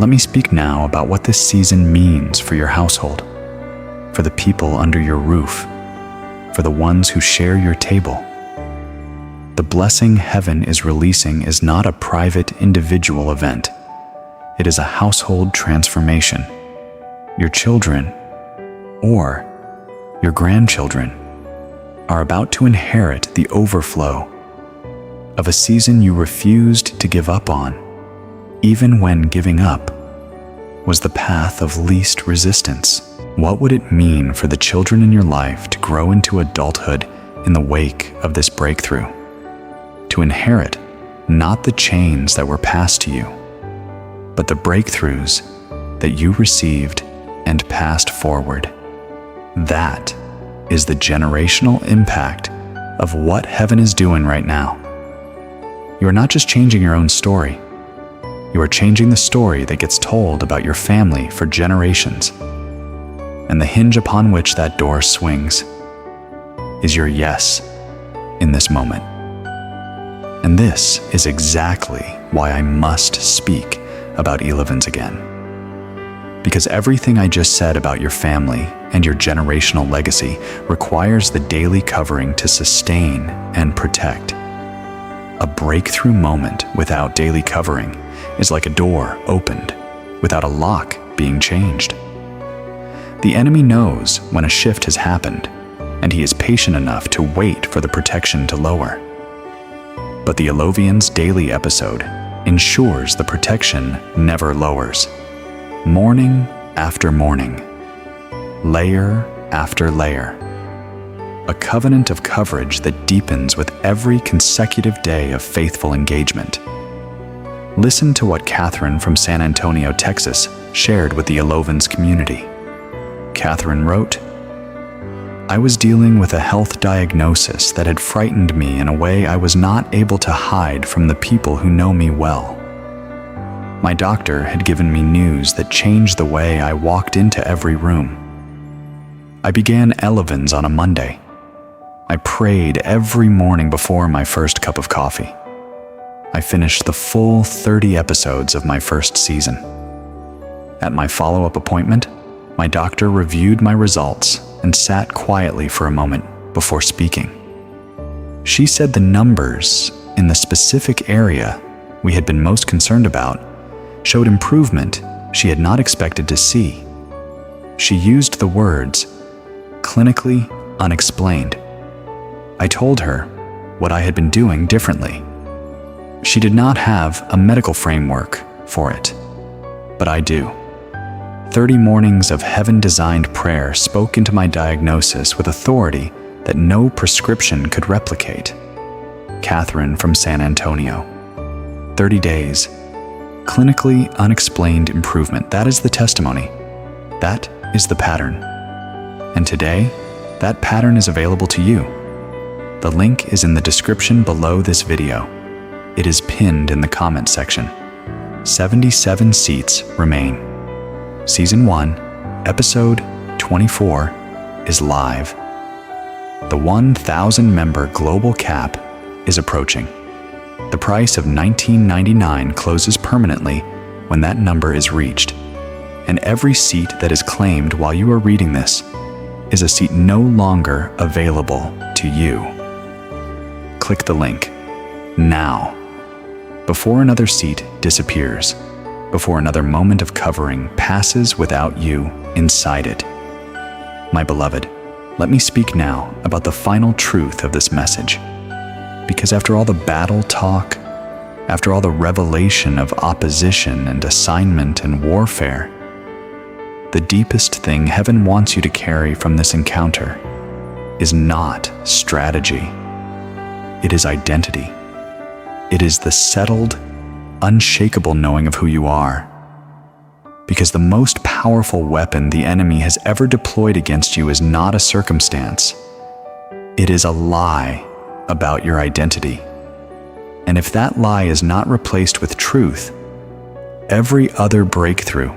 Let me speak now about what this season means for your household, for the people under your roof, for the ones who share your table. The blessing heaven is releasing is not a private individual event. It is a household transformation. Your children, or your grandchildren, are about to inherit the overflow of a season you refused to give up on. even when giving up was the path of least resistance. What would it mean for the children in your life to grow into adulthood in the wake of this breakthrough? To inherit not the chains that were passed to you, but the breakthroughs that you received and passed forward. That is the generational impact of what heaven is doing right now. You are not just changing your own story. You are changing the story that gets told about your family for generations. And the hinge upon which that door swings is your yes in this moment. And this is exactly why I must speak about Elevens again. Because everything I just said about your family and your generational legacy requires the daily covering to sustain and protect. A breakthrough moment without daily covering is like a door opened without a lock being changed. The enemy knows when a shift has happened, and he is patient enough to wait for the protection to lower. But the Elovian's daily episode ensures the protection never lowers. Morning after morning, layer after layer. A covenant of coverage that deepens with every consecutive day of faithful engagement. Listen to what Catherine from San Antonio, Texas, shared with the Elovens community. Catherine wrote, "I was dealing with a health diagnosis that had frightened me in a way I was not able to hide from the people who know me well. My doctor had given me news that changed the way I walked into every room. I began Elevens on a Monday. I prayed every morning before my first cup of coffee. I finished the full 30 episodes of my first season. At my follow-up appointment, my doctor reviewed my results and sat quietly for a moment before speaking. She said the numbers in the specific area we had been most concerned about showed improvement she had not expected to see. She used the words, clinically unexplained. I told her what I had been doing differently. She did not have a medical framework for it, but I do. 30 mornings of heaven-designed prayer spoke into my diagnosis with authority that no prescription could replicate." Catherine from San Antonio. 30 days. Clinically unexplained improvement. That is the testimony. That is the pattern. And today, that pattern is available to you. The link is in the description below this video. It is pinned in the comment section. 77 seats remain. Season 1, Episode 24 is live. The 1,000-member global cap is approaching. The price of $19.99 closes permanently when that number is reached. And every seat that is claimed while you are reading this is a seat no longer available to you. Click the link now, before another seat disappears, before another moment of covering passes without you inside it. My beloved, let me speak now about the final truth of this message. Because after all the battle talk, after all the revelation of opposition and assignment and warfare, the deepest thing heaven wants you to carry from this encounter is not strategy. It is identity. It is the settled, unshakable knowing of who you are. Because the most powerful weapon the enemy has ever deployed against you is not a circumstance. It is a lie about your identity. And if that lie is not replaced with truth, every other breakthrough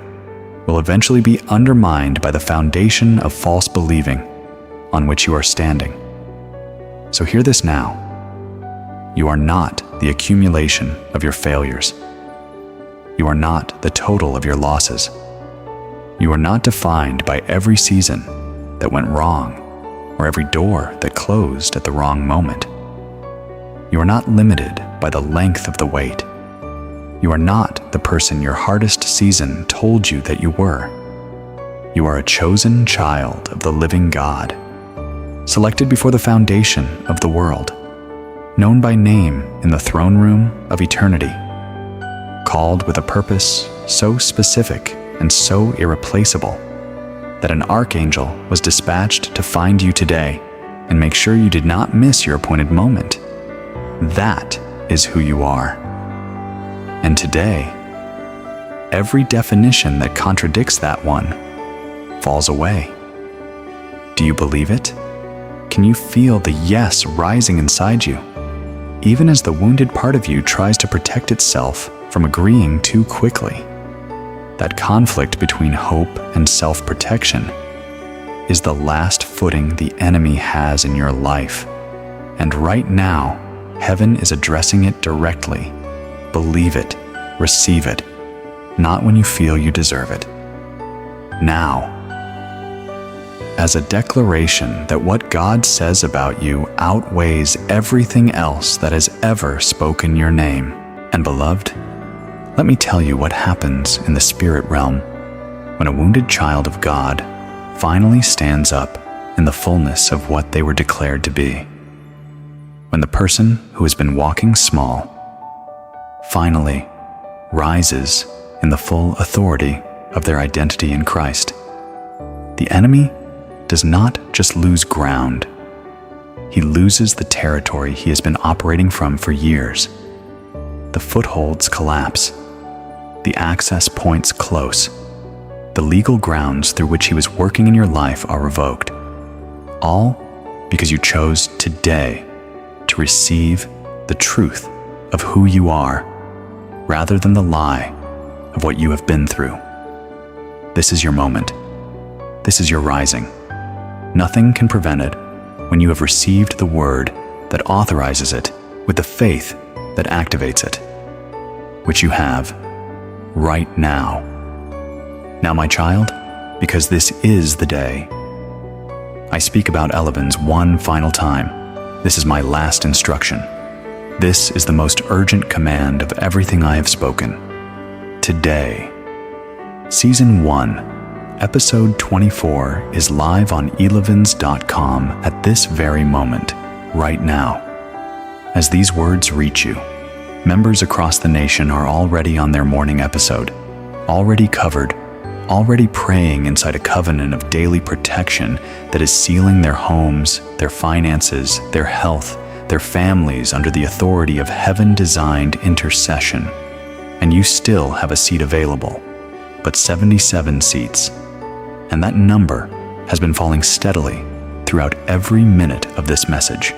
will eventually be undermined by the foundation of false believing on which you are standing. So hear this now. You are not the accumulation of your failures. You are not the total of your losses. You are not defined by every season that went wrong or every door that closed at the wrong moment. You are not limited by the length of the wait. You are not the person your hardest season told you that you were. You are a chosen child of the living God, selected before the foundation of the world, known by name in the throne room of eternity, called with a purpose so specific and so irreplaceable that an archangel was dispatched to find you today and make sure you did not miss your appointed moment. That is who you are. And today, every definition that contradicts that one falls away. Do you believe it? Can you feel the yes rising inside you, even as the wounded part of you tries to protect itself from agreeing too quickly? That conflict between hope and self-protection is the last footing the enemy has in your life. And right now, heaven is addressing it directly. Believe it, receive it, not when you feel you deserve it. Now, as a declaration that what God says about you outweighs everything else that has ever spoken your name. And beloved, let me tell you what happens in the spirit realm when a wounded child of God finally stands up in the fullness of what they were declared to be. When the person who has been walking small finally rises in the full authority of their identity in Christ. The enemy does not just lose ground. He loses the territory he has been operating from for years. The footholds collapse. The access points close. The legal grounds through which he was working in your life are revoked. All because you chose today to receive the truth of who you are rather than the lie of what you have been through. This is your moment. This is your rising. Nothing can prevent it when you have received the word that authorizes it with the faith that activates it, which you have right now. Now, my child, because this is the day, I speak about Elevens one final time. This is my last instruction. This is the most urgent command of everything I have spoken. Today, Season 1, Episode 24 is live on elevens.com at this very moment, right now. As these words reach you, members across the nation are already on their morning episode, already covered, already praying inside a covenant of daily protection that is sealing their homes, their finances, their health, their families under the authority of heaven-designed intercession. And you still have a seat available, but 77 seats. And that number has been falling steadily throughout every minute of this message.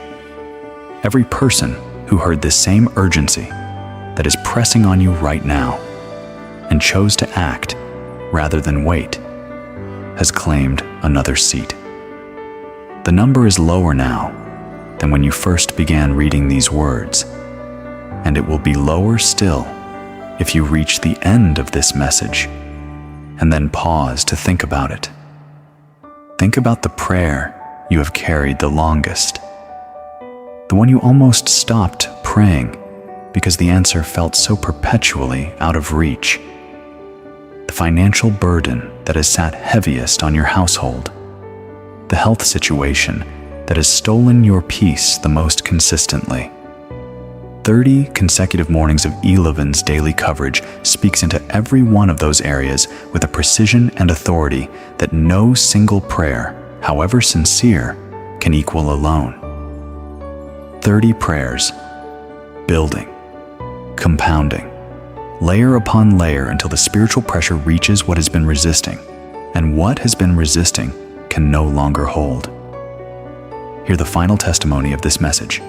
Every person who heard this same urgency that is pressing on you right now and chose to act rather than wait has claimed another seat. The number is lower now than when you first began reading these words, and it will be lower still if you reach the end of this message and then pause to think about it. Think about the prayer you have carried the longest, the one you almost stopped praying because the answer felt so perpetually out of reach, the financial burden that has sat heaviest on your household, the health situation that has stolen your peace the most consistently. 30 consecutive mornings of Elevens daily coverage speaks into every one of those areas with a precision and authority that no single prayer, however sincere, can equal alone. 30 prayers, building, compounding, layer upon layer until the spiritual pressure reaches what has been resisting, and what has been resisting can no longer hold. Hear the final testimony of this message.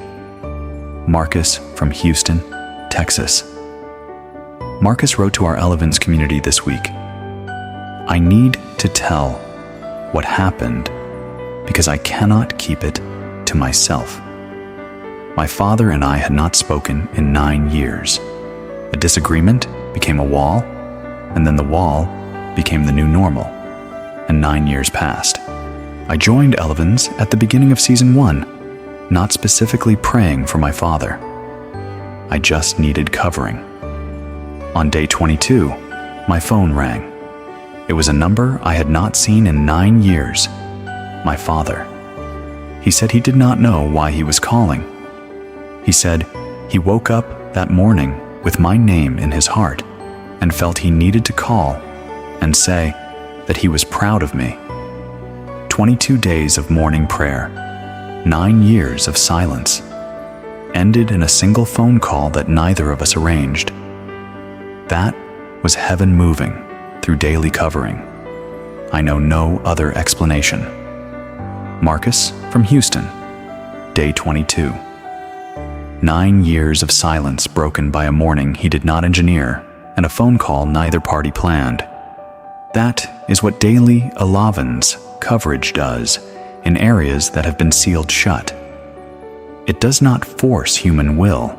Marcus from Houston, Texas. Marcus wrote to our Elevens community this week, "I need to tell what happened because I cannot keep it to myself. My father and I had not spoken in 9 years. A disagreement became a wall, and then the wall became the new normal, and 9 years passed. I joined Elevens at the beginning of Season 1, not specifically praying for my father. I just needed covering. On day 22, my phone rang. It was a number I had not seen in 9 years. My father. He said he did not know why he was calling. He said he woke up that morning with my name in his heart and felt he needed to call and say that he was proud of me. 22 days of morning prayer, 9 years of silence, ended in a single phone call that neither of us arranged. That was heaven moving through daily covering. I know no other explanation. Marcus from Houston, day 22. 9 years of silence broken by a morning he did not engineer and a phone call neither party planned. That is what daily Alavin's coverage does in areas that have been sealed shut. It does not force human will.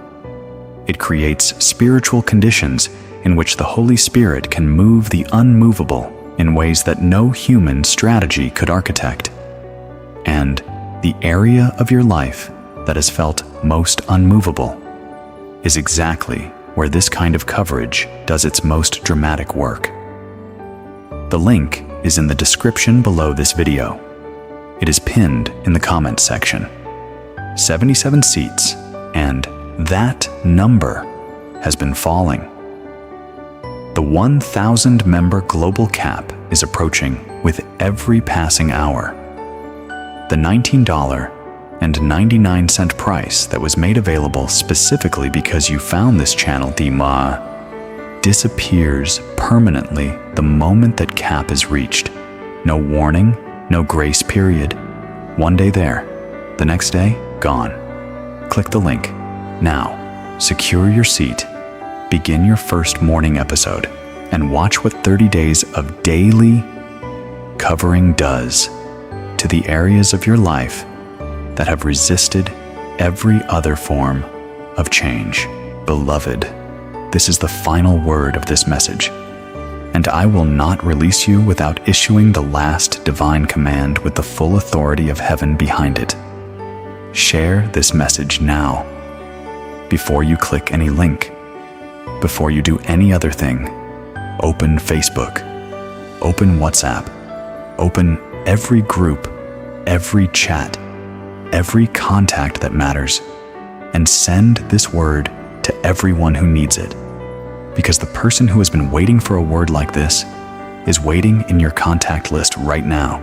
It creates spiritual conditions in which the Holy Spirit can move the unmovable in ways that no human strategy could architect. And the area of your life that has felt most unmovable is exactly where this kind of coverage does its most dramatic work. The link is in the description below this video. It is pinned in the comments section. 77 seats, and that number has been falling. The 1,000-member global cap is approaching with every passing hour. The $19.99 price that was made available specifically because you found this channel disappears permanently the moment that cap is reached. No warning, no grace period. One day there, the next day, gone. Click the link now. Secure your seat. Begin your first morning episode and watch what 30 days of daily covering does to the areas of your life that have resisted every other form of change. Beloved, this is the final word of this message, and I will not release you without issuing the last divine command with the full authority of heaven behind it. Share this message now. Before you click any link, before you do any other thing, open Facebook, open WhatsApp, open every group, every chat, every contact that matters, and send this word to everyone who needs it. Because the person who has been waiting for a word like this is waiting in your contact list right now.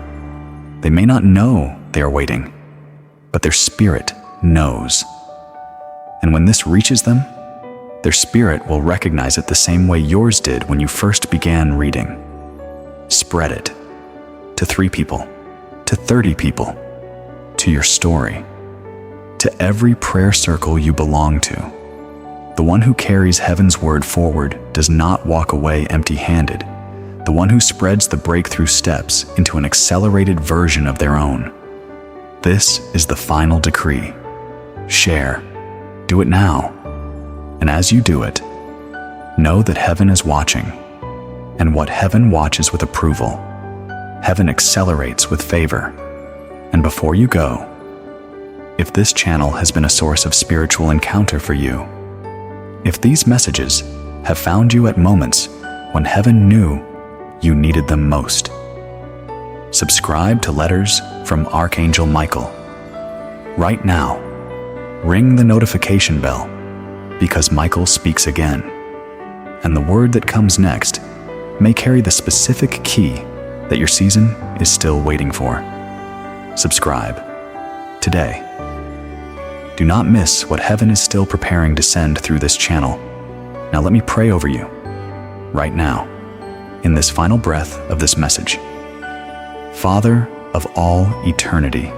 They may not know they are waiting, but their spirit knows. And when this reaches them, their spirit will recognize it the same way yours did when you first began reading. Spread it to 3 people, to 30 people, to your story, to every prayer circle you belong to. The one who carries heaven's word forward does not walk away empty-handed. The one who spreads the breakthrough steps into an accelerated version of their own. This is the final decree. Share. Do it now. And as you do it, know that heaven is watching. And what heaven watches with approval, heaven accelerates with favor. And before you go, if this channel has been a source of spiritual encounter for you, if these messages have found you at moments when heaven knew you needed them most, subscribe to Letters from Archangel Michael. Right now, ring the notification bell, because Michael speaks again, and the word that comes next may carry the specific key that your season is still waiting for. Subscribe today. Do not miss what heaven is still preparing to send through this channel. Now let me pray over you, right now, in this final breath of this message. Father of all eternity,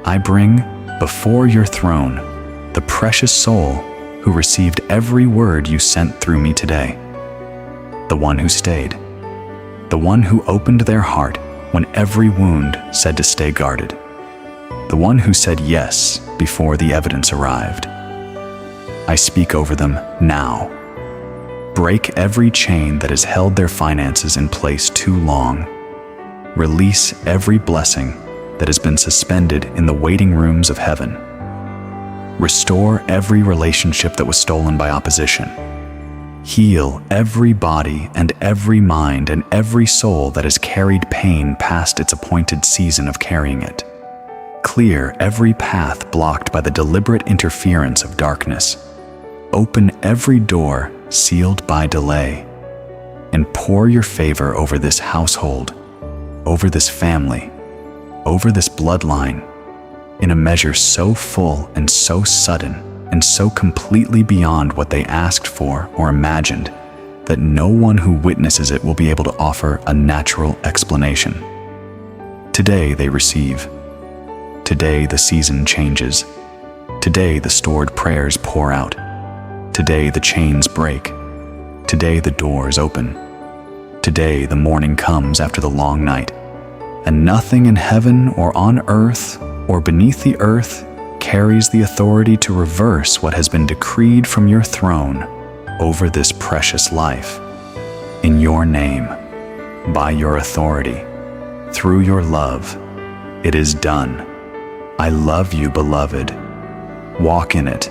I bring before your throne the precious soul who received every word you sent through me today. The one who stayed. The one who opened their heart when every wound said to stay guarded. The one who said yes before the evidence arrived. I speak over them now. Break every chain that has held their finances in place too long. Release every blessing that has been suspended in the waiting rooms of heaven. Restore every relationship that was stolen by opposition. Heal every body and every mind and every soul that has carried pain past its appointed season of carrying it. Clear every path blocked by the deliberate interference of darkness. Open every door sealed by delay, and pour your favor over this household, over this family, over this bloodline, in a measure so full and so sudden and so completely beyond what they asked for or imagined that no one who witnesses it will be able to offer a natural explanation. Today they receive. Today the season changes. Today the stored prayers pour out. Today the chains break. Today the doors open. Today the morning comes after the long night, and nothing in heaven or on earth or beneath the earth carries the authority to reverse what has been decreed from your throne over this precious life. In your name, by your authority, through your love, it is done. I love you, beloved. Walk in it.